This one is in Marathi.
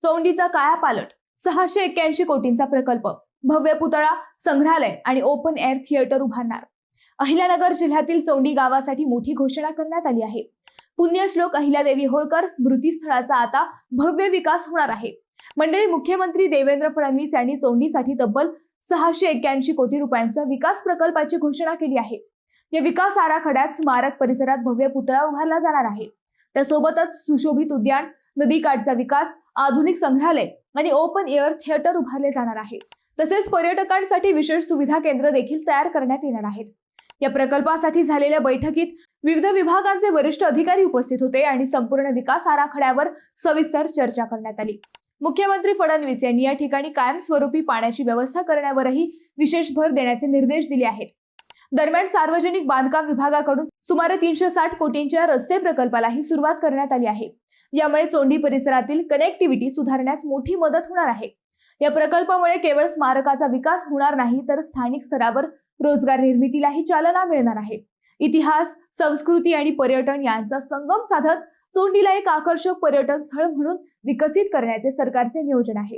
चोंडीचा कायापालट, 681 कोटींचा प्रकल्प, भव्य पुतळा, संग्रहालय आणि ओपन एअर थिएटर उभारणार. अहिल्यानगर जिल्ह्यातील चोंडी गावासाठी मोठी घोषणा करण्यात आली आहे. पुण्यश्लोक अहिल्यादेवी होळकर स्मृतीस्थळाचा आता भव्य विकास होणार आहे. मंडळी, मुख्यमंत्री देवेंद्र फडणवीस यांनी चोंडीसाठी तब्बल 681 कोटी रुपयांच्या विकास प्रकल्पाची घोषणा केली आहे. या विकास आराखड्यात स्मारक परिसरात भव्य पुतळा उभारला जाणार आहे. त्यासोबतच सुशोभित उद्यान, नदीकाठचा विकास, आधुनिक संग्रहालय आणि ओपन एअर थिएटर उभारले जाणार आहे. तसेच पर्यटकांसाठी विशेष सुविधा केंद्र देखील तयार करण्यात येणार आहेत. या प्रकल्पासाठी झालेल्या बैठकीत विविध विभागांचे वरिष्ठ अधिकारी उपस्थित होते आणि संपूर्ण विकास आराखड्यावर सविस्तर चर्चा करण्यात आली. मुख्यमंत्री फडणवीस यांनी या ठिकाणी कायमस्वरूपी पाण्याची व्यवस्था करण्यावरही विशेष भर देण्याचे निर्देश दिले आहेत. दरम्यान सार्वजनिक बांधकाम विभागाकडून सुमारे 360 कोटींच्या रस्ते प्रकल्पालाही सुरुवात करण्यात आली आहे. यामुळे चोंडी परिसरातील कनेक्टिव्हिटी सुधारण्यास मोठी मदत होणार आहे. या प्रकल्पामुळे केवळ स्मारकाचा विकास होणार नाही, तर स्थानिक स्तरावर रोजगार निर्मितीलाही चालना मिळणार आहे. इतिहास, संस्कृती आणि पर्यटन यांचा संगम साधत चोंडीला एक आकर्षक पर्यटन स्थळ म्हणून विकसित करण्याचे सरकारचे नियोजन आहे.